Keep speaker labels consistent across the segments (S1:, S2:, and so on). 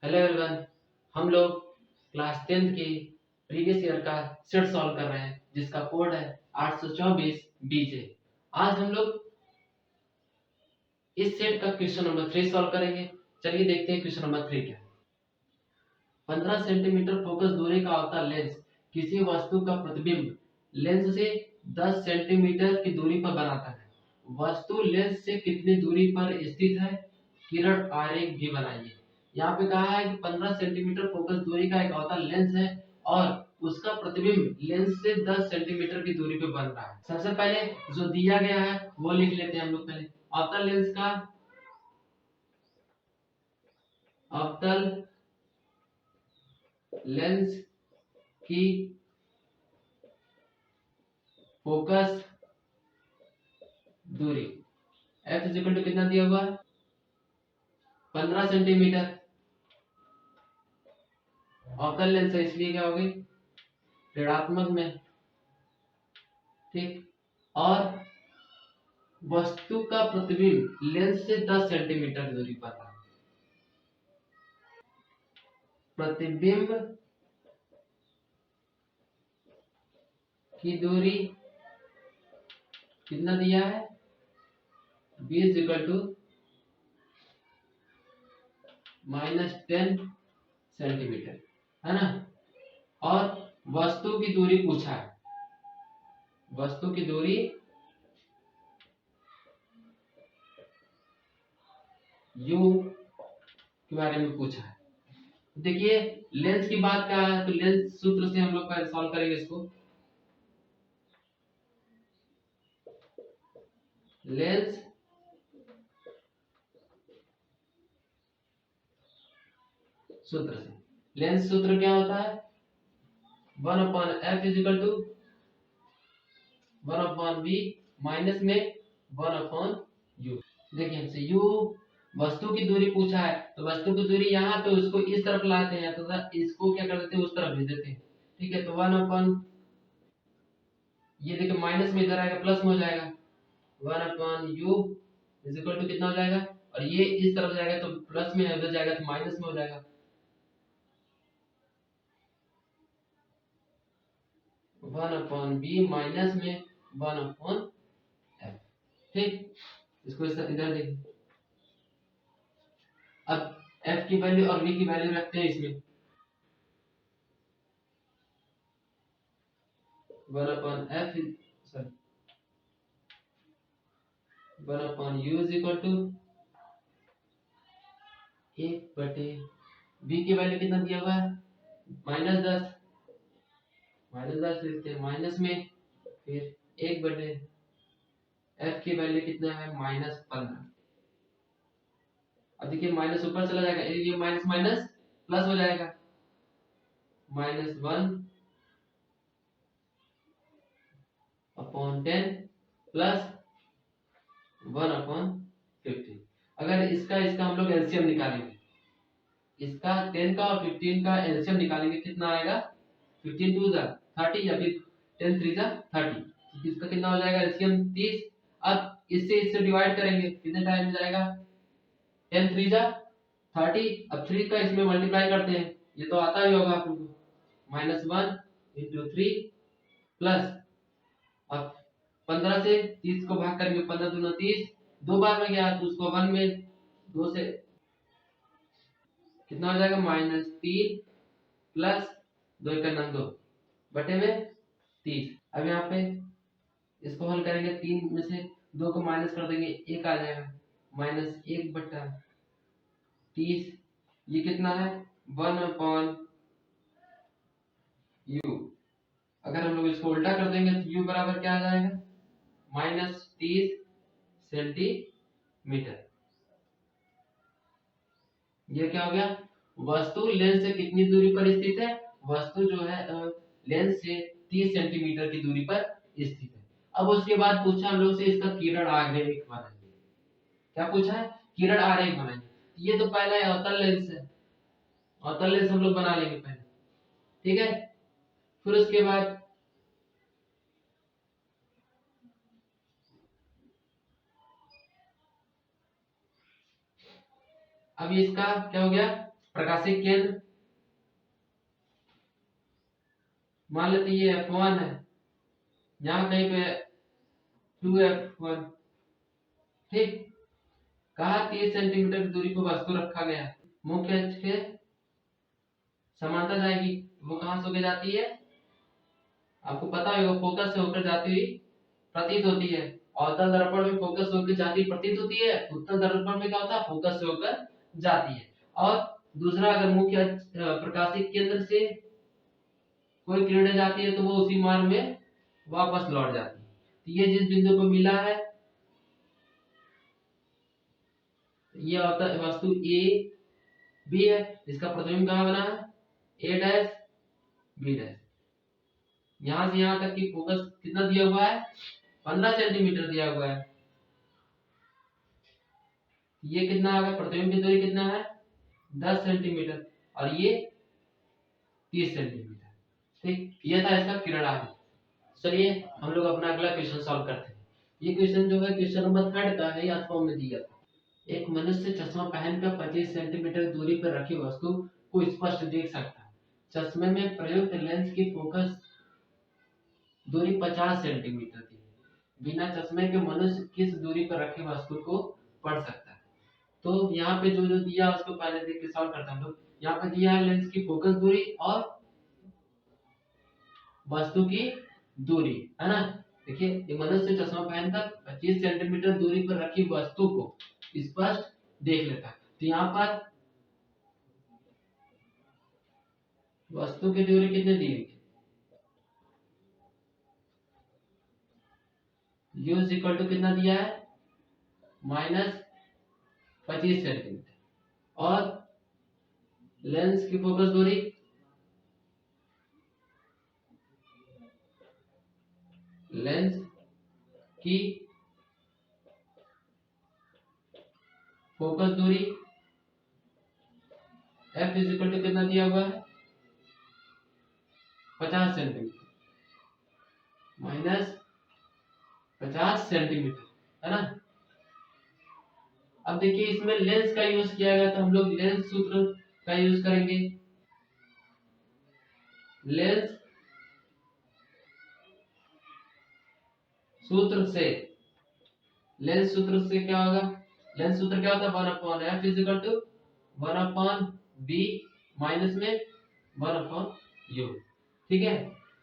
S1: Hello everyone. हम लोग class 10th की प्रीवियस ईयर का सेट सॉल्व कर रहे हैं जिसका कोड है 824 बीजे। आज हम लोग इस सेट का क्वेश्चन नंबर 3 सॉल्व करेंगे। चलिए देखते हैं क्वेश्चन नंबर 3 क्या है। 15 सेंटीमीटर फोकस दूरी का अवतल लेंस किसी वस्तु का प्रतिबिंब लेंस से 10 सेंटीमीटर की दूरी पर बनाता है। वस्तु लेंस से कितनी दूरी पर स्थित है, किरण आरेख भी बनाइए। यहाँ पे कहा है कि 15 सेंटीमीटर फोकस दूरी का एक अवतल लेंस है और उसका प्रतिबिंब लेंस से 10 सेंटीमीटर की दूरी पे बन रहा है। सबसे पहले जो दिया गया है वो लिख लेते हैं हम लोग। पहले अवतल लेंस का अवतल लेंस की फोकस दूरी f इज इक्वल टू कितना दिया हुआ है, 15 सेंटीमीटर। अवतल लेंस है इसलिए क्या होगी, ऋणात्मक में, ठीक। और वस्तु का प्रतिबिंब लेंस से 10 सेंटीमीटर दूरी पर है। प्रतिबिंब की दूरी कितना दिया है, b is equal to -10 centimetre, है ना। और वस्तु की दूरी पूछा है, वस्तु की दूरी u के बारे में पूछा है। देखिए लेंस की बात क्या है, तो लेंस सूत्र से हम लोग पहले सॉल्व करेंगे इसको। लेंस सूत्र से, लेंस सूत्र क्या होता है, 1/f is equal to 1/b minus में 1/u। देखिए हमसे u वस्तु की दूरी पूछा है, तो वस्तु की दूरी यहाँ पे उसको इस तरफ लाते हैं, तो इसको क्या कर देते हैं, उस तरफ भेज देते हैं, ठीक है। तो 1/, ये देखिए माइनस में इधर आएगा प्लस में हो जाएगा, 1/u इज इक्वल टू कितना हो जाएगा, और ये इस तरफ जाएगा तो प्लस में उधर जाएगा तो माइनस में हो जाएगा, 1/b माइनस में 1/f, ठीक। इसको इधर देखिए। अब f की वैल्यू और v की वैल्यू रखते हैं इसमें, 1/f sorry 1/u is equal to 1/v की वैल्यू कितना दिया हुआ है, -10, -10 लिखते हैं माइनस में, फिर 1/f की वैल्यू कितना है, -15। अब देखिए माइनस ऊपर चला जाएगा, ये माइनस माइनस प्लस हो जाएगा, -1/10 प्लस 1/15। अगर इसका इसका हम लोग एलसीएम निकालेंगे, इसका 10 का और 15 का एलसीएम निकालेंगे, कितना आएगा, 15 2 जा 30 या फिर 10 3 जा 30, इसका कितना हो जाएगा एलसीएम 30। अब इससे डिवाइड करेंगे, कितने टाइम में जाएगा, 10 3 जा 30। अब 3 का इसमें मल्टीप्लाई करते हैं, ये तो आता ही होगा आप लोगों को, -1 × 3 प्लस, अब 15 से 30 को भाग करेंगे, 15 दूना 30, दो बार में गया तो उसको 1 में 2 से कितना हो जाएगा, -3 प्लस 2 का 2 बटे में 30। अब यहाँ पे इसको हल करेंगे, 3 में से 2 को माइनस कर देंगे, 1 आ जाएगा, -1/30। ये कितना है, 1/u। अगर हम लोग इसको उल्टा कर देंगे तो u बराबर क्या आ जाएगा, -30 सेंटीमीटर। ये क्या हो गया, वस्तु लेंस से कितनी दूरी पर स्थित है, वस्तु जो है लेंस से 30 सेंटीमीटर की दूरी पर स्थित है। अब उसके बाद पूछा हम लोग से इसका किरण आरेख बनाइए। क्या पूछा है, किरण आरेख बनाइए। ये तो पहला अवतल लेंस है, अवतल लेंस हम लोग बना लेंगे पहले, ठीक है। फिर उसके बाद अब इसका क्या हो गया, प्रकाशिक केंद्र मान लेते ये F1 है, यहाँ कहीं पे 2F1, ठीक। कहा 30 सेंटीमीटर की दूरी पर वस्तु रखा गया है, मुख्य अक्ष के समांतर जाएगी, वो कहां से होकर जाती है, आपको पता है, वो फोकस से होकर जाती हुई प्रतीत होती है। अवतल दर्पण में फोकस होकर जाती प्रतीत होती है, उत्तल दर्पण में क्या होता है, फोकस से होकर जाती है। और दूसरा, अगर मुख्य प्रकाशिक केंद्र से कोई किरणें जाती है तो वो उसी मार्ग में वापस लौट जाती है। तो ये जिस बिंदु पर मिला है, ये होता है वस्तु ए बी है, इसका प्रतिबिंब कहां बना है, ए डैश बी डैश। यहां से यहां तक की फोकस कितना दिया हुआ है, 15 सेंटीमीटर दिया हुआ है। ये कितना आ गया, प्रतिबिंब की दूरी कितना है, 10 सेंटीमीटर, और ये 30 सेंटीमीटर, ठीक। ये था इसका किरणांक। चलिए हम लोग अपना अगला क्वेश्चन सॉल्व करते हैं। ये क्वेश्चन जो है क्वेश्चन नंबर 3 का है, या फॉर्म में दिया था। एक मनुष्य चश्मा पहनकर 25 सेंटीमीटर दूरी पर रखी वस्तु को स्पष्ट देख सकता है। चश्मे में प्रयुक्त लेंस की फोकस दूरी 50 सेंटीमीटर थी। बिना चश्मे के मनुष्य किस दूरी पर रखे वस्तु को पढ़ सकता है। तो यहाँ पे जो जो दिया उसको पहले देख के सॉल्व करते हैं हम लोग। यहाँ पे दिया है लेंस की फोकस दूरी और वस्तु की दूरी, है ना। देखिए, ये मनुष्य चश्मा पहनकर 25 सेंटीमीटर दूरी पर रखी वस्तु को स्पष्ट देख लेता है। तो यहाँ पर वस्तु की दूरी कितनी दी हुई है, u इक्वल टू कितना दिया है, -25 सेंटीमीटर, और लेंस की फोकस दूरी लेंस की फोकस दूरी f इक्वल टू कितना दिया हुआ है, 50 सेंटीमीटर, -50 सेंटीमीटर, है ना। अब देखिए इसमें लेंस का यूज किया गया, तो हम लोग लेंस सूत्र का यूज करेंगे। लेंस सूत्र से क्या होगा, लेंस सूत्र क्या होता है, 1/f equal to 1/b minus में 1/u, ठीक है।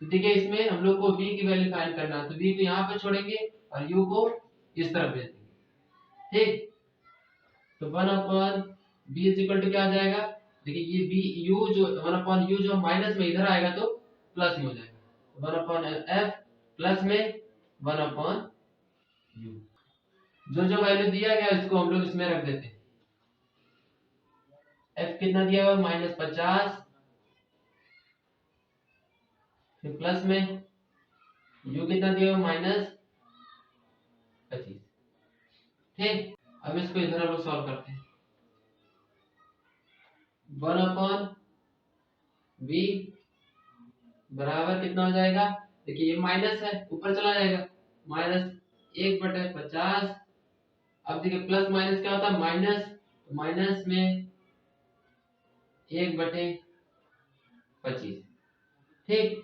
S1: तो देखिए इसमें हम लोग को b की वैल्यू फाइंड करना है, तो b को यहाँ पे छोड़ेंगे और u को इस तरफ भेज देंगे, ठीक। तो 1/b इक्वल टू क्या आ जाएगा, देखिए ये b u जो 1/u जो माइनस में इधर आएगा तो प्लस में हो जाएगा, 1/f प्लस में 1/u। जो जो वैल्यू दिया गया इसको हम लोग इसमें रख देते हैं। f कितना दिया हुआ, -50, फिर प्लस में u कितना दिया हुआ, -25, ठीक। अब इसको इधर हम लोग सॉल्व करते हैं। 1/b बराबर कितना हो जाएगा, देखिए ये माइनस है, ऊपर चला जाएगा, -1/50। अब देखिए प्लस माइनस क्या होता है, माइनस, माइनस में 1/25, ठीक।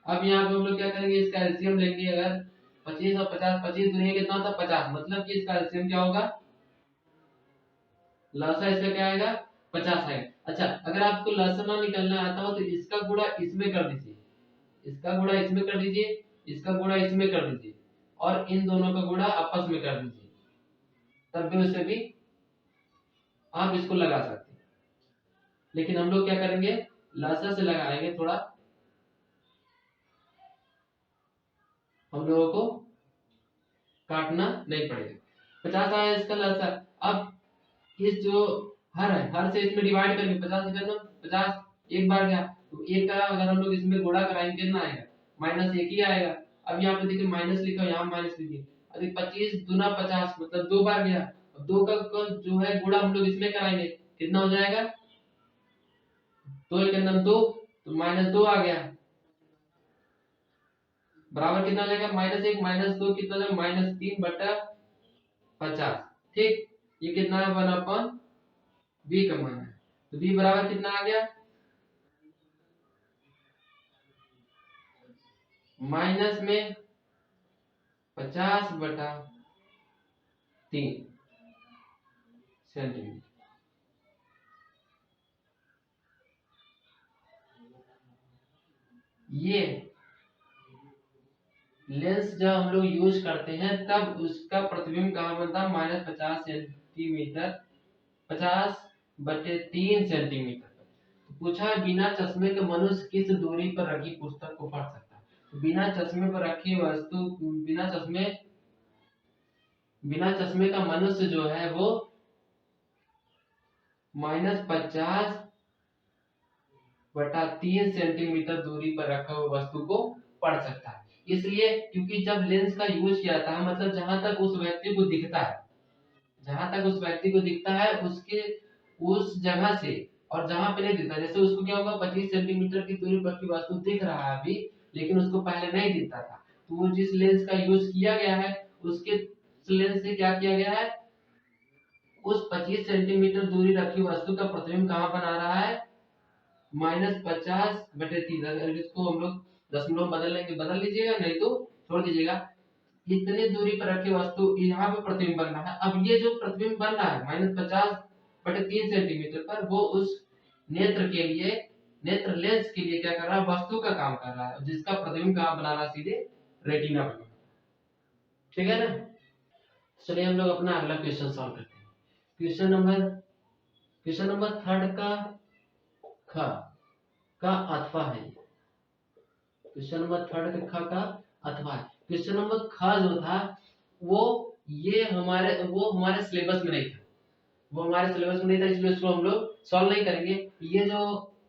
S1: अब यहाँ पे हम लोग क्या करेंगे, इसका एलसीएम लेंगे। अगर 25 और 50, 25 दूनी कितना होता है, 50, मतलब कि इसका एलसीएम क्या होगा, लसा इसका क्या आएगा, 50 आएगा। अच्छा, अगर आपको लसा ना निकालना आता हो तो इसका गुणा इसमें कर दीजिए, इसका गुणा इसमें कर दीजिए, इसका गुणा इसमें कर दीजिए, और इन दोनों का गुणा आपस में कर दीजिए, तब भी उससे भी आप इसको लगा सकते हैं। लेकिन हम लोग क्या करेंगे, लसा से लगाएंगे, थोड़ा हम लोगों को काटना नहीं पड़ेगा। 50 आया इसका लसा। अब इस जो हर है, हर से इसमें डिवाइड करेंगे, 50 से करना, 50 एक बार गया, तो एक का अगर हम लोग इसमें गुणा कराएंगे कितना आएगा, -1 ही आएगा। अब यहाँ पे देखिए माइनस लिखा, यहाँ माइनस लिखिए, अभी 25 दूना 50, मतलब 2 बार गया। अब 2 का जो है गुणा हम लोग इसमें कराएंगे, कितना हो जाएगा, 2 के अंदर 2, तो -2 आ गया, बराबर कितना आ जाएगा, -1 -2 कितना हो जाएगा, -3/50, ठीक। ये कितना है, 1/b का मान है। तो बी बराबर कितना आ गया, माइनस में 50/3 सेंटीमीटर। ये लेंस जब हम लोग यूज करते हैं तब उसका प्रतिबिंब कहाँ बनता है, -50 सेंटीमीटर, 50/3 सेंटीमीटर। तो पूछा बिना चश्मे के मनुष्य किस दूरी पर रखी पुस्तक को पढ़ सकता है। तो बिना चश्मे पर रखी वस्तु, बिना चश्मे का मनुष्य जो है वो -50/3 सेंटीमीटर दूरी पर रखा हुआ वस्तु को पढ़ सकता है। इसलिए क्योंकि जब लेंस का यूज किया था, मतलब जहां तक उस व्यक्ति को दिखता है, जहां तक उस व्यक्ति को दिखता है उसके उस जगह से, और जहां पे नहीं दिखता, जैसे उसको क्या होगा, 25 सेंटीमीटर की दूरी पर की वस्तु दिख रहा है अभी, लेकिन उसको पहले नहीं दिखता था। तो वो जिस लेंस का यूज किया गया है उसके लेंस से क्या किया गया है, उस 25 सेंटीमीटर दूरी रखी वस्तु का प्रतिबिंब कहाँ बना रहा है, -50/3। अगर इसको हम लोग दशमलव बदल लेंगे, बदल लीजिएगा, नहीं तो छोड़ दीजिएगा। इतनी दूरी पर रखी वस्तु यहाँ पे प्रतिबिंब बन रहा है। अब ये जो प्रतिबिंब बन रहा है -50/3 सेंटीमीटर पर, वो उस नेत्र के लिए, नेत्र लेंस के लिए क्या कर रहा है, वस्तु का काम कर रहा है, जिसका प्रतिबिंब कहाँ बना रहा है, सीधे रेटिना पर। ठीक है ना। चलिए हम लोग अपना अगला क्वेश्चन सॉल्व करते हैं। क्वेश्चन नंबर थर्ड का ख का अथवा है। क्वेश्चन नंबर थर्ड का ख का अथवा है। क्वेश्चन नंबर ख जो था वो हमारे सिलेबस में नहीं था, वो हमारे सिलेबस में नहीं था, इसलिए उसको हम लोग सॉल्व नहीं करेंगे। ये जो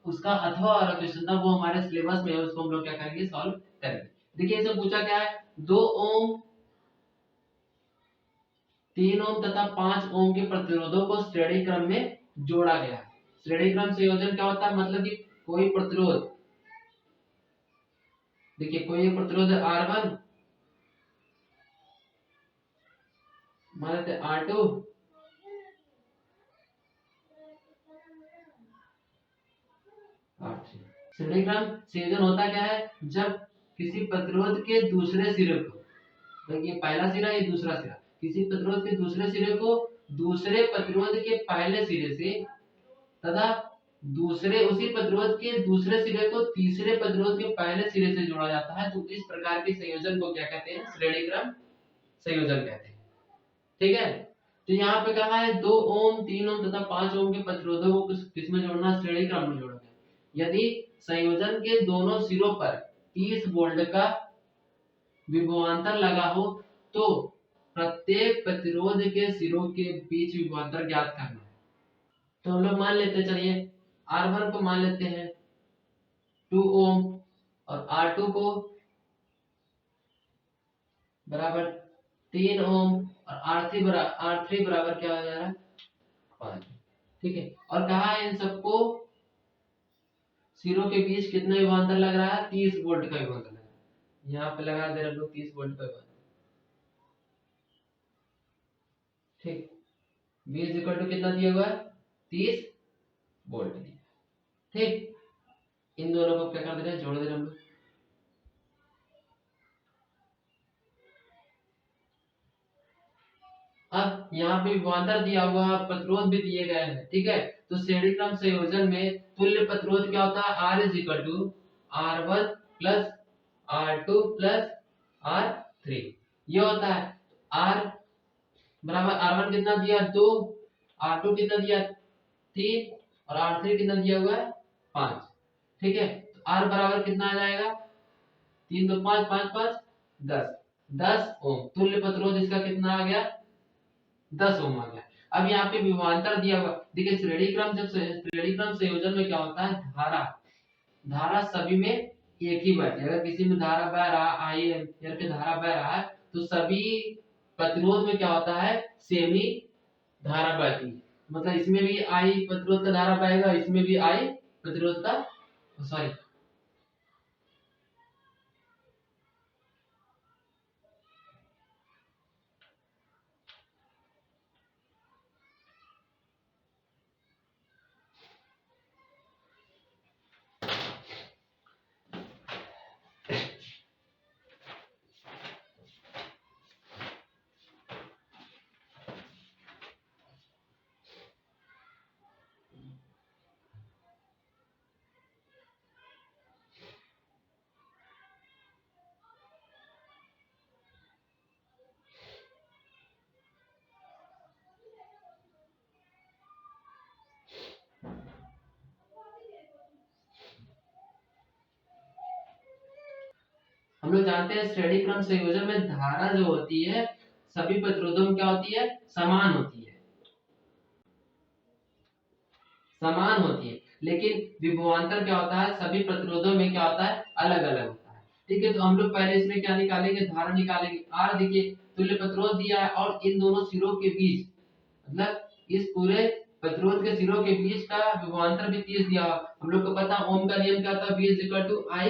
S1: उसका अथवा वाला क्वेश्चन था वो हमारे सिलेबस में है, उसको हम लोग क्या करेंगे, सॉल्व करेंगे। देखिए इसमें पूछा क्या है, 2 ओम, 3 ओम तथा 5 ओम के प्रतिरोधों को श्रेणी क्रम में जोड़ा गया है। श्रेणी क्रम संयोजन क्या होता है, मतलब कि कोई प्रतिरोध, देखिए कोई एक प्रतिरोध है R1, मान लेते R2, R3। श्रेणी क्रम संयोजन होता क्या है, जब किसी प्रतिरोध के दूसरे सिरे को, ये पहला सिरा, ये दूसरा सिरा, किसी प्रतिरोध के दूसरे सिरे को दूसरे प्रतिरोध के पहले सिरे से तथा दूसरे उसी प्रतिरोध के दूसरे सिरे को तीसरे प्रतिरोध के पहले सिरे से जोड़ा जाता है। तो इस प्रकार के संयोजन को क्या कहते हैं, श्रेणी क्रम संयोजन कहते हैं। ठीक है। तो यहाँ पे कहा है 2 ओम, 3 ओम तथा 5 ओम के प्रतिरोधों को किसमें जोड़ना, श्रेणी क्रम में जोड़ना है। यदि संयोजन के दोनों सिरों पर 30 वोल्ट का विभवांतर लगा हो तो प्रत्येक प्रतिरोध के सिरों के बीच विभवांतर ज्ञात करना है। तो हम लोग मान लेते, चलिए R1 को मान लेते हैं 2 ओम और R2 को बराबर 3 ओम और R3 बराबर क्या हो जा रहा है, 5। ठीक है। और कहा है इन सबको सिरों के बीच कितना विभवांतर लग रहा है, 30 वोल्ट का विभवांतर लग रहा है। यहाँ पे लगा दे रहे लोग 30 वोल्ट का विभवांतर। ठीक। V इज इक्वल टू कितना दिया हुआ है, 30 वोल्ट दिया। ठीक। इन दोनों को क्या कर दे रहे हैं, जोड़ दे रहे हम लोग। अब यहाँ पे विभवांतर दिया हुआ है, प्रतिरोध भी दिए गए हैं। ठीक है। तो श्रेणी क्रम संयोजन में तुल्य प्रतिरोध क्या होता है, R is equal to R1 plus R2 plus R3। ये होता है R बराबर R1 कितना दिया, 2, R2 कितना दिया, 3, और R3 कितना दिया हुआ है, 5। ठीक है। तो R बराबर कितना आ जाएगा, 3 2 5, 5 5 10, 10 ओम। तुल्य प्रतिरोध इसका कितना आ गया, 10 ओम आ गया। अब यहाँ पे विभवांतर दिया हुआ, देखिए श्रेणी क्रम संयोजन में क्या होता है, धारा धारा सभी में एक ही बहती है। अगर किसी में धारा बह रहा, आई एम्पियर की धारा बह रहा है, तो सभी प्रतिरोध में क्या होता है, सेम ही धारा बहती है। मतलब इसमें भी आई प्रतिरोध का धारा बहेगा, इसमें भी आई प्रतिरोध का, सॉरी, हम लोग जानते हैं श्रेणी क्रम संयोजन में धारा जो होती है सभी प्रतिरोधों में क्या होती है, समान होती है, समान होती है। लेकिन विभवांतर क्या होता है, सभी प्रतिरोधों में क्या होता है, अलग अलग होता है। ठीक है, तो हम लोग पहले इसमें क्या निकालेंगे, धारा निकालेंगे। आर देखिए तुल्य प्रतिरोध दिया है और इन दोनों सिरों के बीच, मतलब इस पूरे प्रतिरोध के सिरों के बीच का विभवांतर भी 30 दिया हुआ। हम लोग को पता ओम का नियम क्या था, V I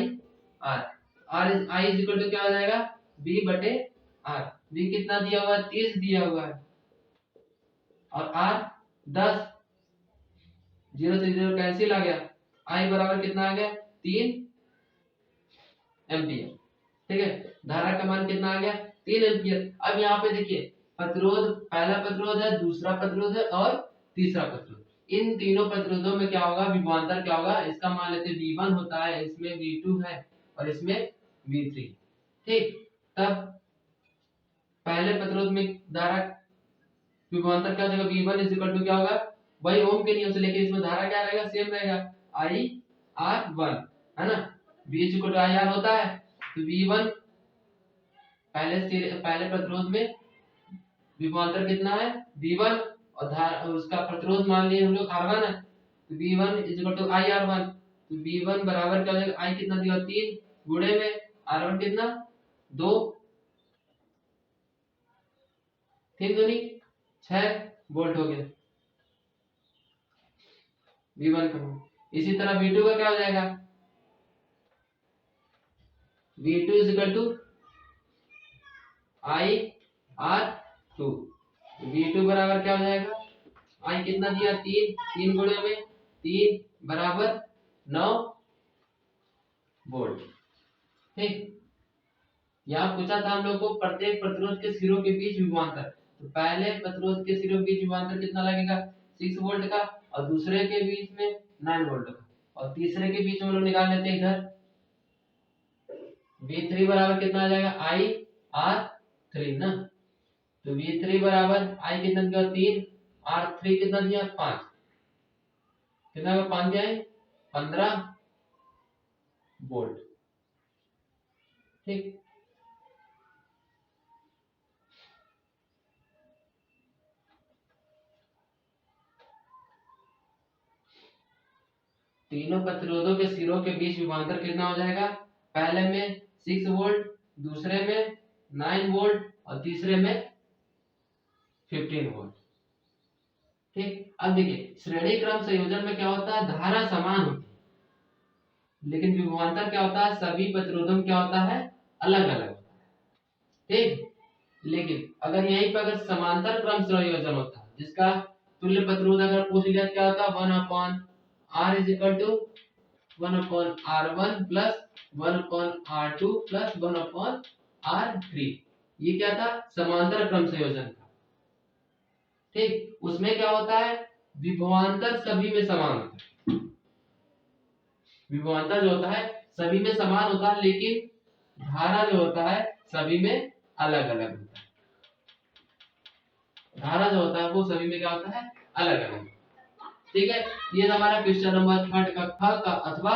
S1: R। R I क्या हो जाएगा, V बटे R। V कितना दिया हुआ है, 30 दिया हुआ है, और R 10, 0 से 0 कैंसिल आ गया, I बराबर कितना आ गया, 3 एम्पियर। ठीक है, धारा का मान कितना आ गया, 3 एम्पियर। अब यहाँ पे देखिए प्रतिरोध, पहला प्रतिरोध है, दूसरा प्रतिरोध है और तीसरा प्रतिरोध। इन तीनों प्रतिरोधों में क्या होगा, विभवांतर क्या होगा, इसका मान लेते V1 होता है, इसमें V2 है और इसमें V3। ठीक, तब पहले प्रतिरोध में धारा विभवांतर क्या हो जाएगा, V1 क्या होगा, वही ओम के नियम से, लेकिन इसमें धारा क्या रहेगा, सेम रहेगा, IR1 है ना। V IR होता है, तो V1 पहले प्रतिरोध में विभवांतर कितना है, V1, और धारा उसका प्रतिरोध मान लिए हम लोग R1 है, तो V1 IR1। तो V1 बराबर क्या हो जाएगा, I कितना दिया, 3 गुणे में R1 कितना, 2, 3 दूनी 6 वोल्ट हो गया V1 का। इसी तरह V2 का क्या हो जाएगा, V2 IR2। V2 बराबर क्या हो जाएगा, I कितना दिया, 3, 3 गुणे में 3 बराबर 9 वोल्ट। ठीक, यहाँ पूछा था हम लोग को प्रत्येक प्रतिरोध के सिरों के बीच विभवांतर। तो पहले प्रतिरोध के सिरों के बीच विभवांतर कितना लगेगा, 6 वोल्ट का, और दूसरे के बीच में 9 वोल्ट का, और तीसरे के बीच में हम लोग निकाल लेते हैं इधर। V3 बराबर कितना आ जाएगा, IR3 ना। तो V3 बराबर I कितना दिया, 3, R3 कितना दिया, 5, कितना का 5 दिया है, 15 वोल्ट। ठीक, तीनों प्रतिरोधों के सिरों के बीच विभवांतर कितना हो जाएगा, पहले में 6 वोल्ट, दूसरे में 9 वोल्ट और तीसरे में 15 वोल्ट। ठीक, अब देखिए श्रेणी क्रम संयोजन में क्या होता है, धारा समान होती है, लेकिन विभवांतर क्या होता है, सभी प्रतिरोधों में क्या होता है, अलग अलग होता है। ठीक, लेकिन अगर यहीं पर अगर समांतर क्रम संयोजन होता है, जिसका तुल्य प्रतिरोध अगर पूछ लिया क्या होता, 1/R is equal to 1/R1 plus 1/R2 plus 1/R3। ये क्या था, समांतर क्रम संयोजन था। ठीक, उसमें क्या होता है, विभवांतर सभी में समान होता है, विभवांतर जो होता है सभी में समान होता है, लेकिन धारा जो होता है सभी में अलग अलग होता है। धारा जो होता है वो सभी में क्या होता है, अलग अलग। ठीक है, ये हमारा क्वेश्चन नंबर 3 का ख का अथवा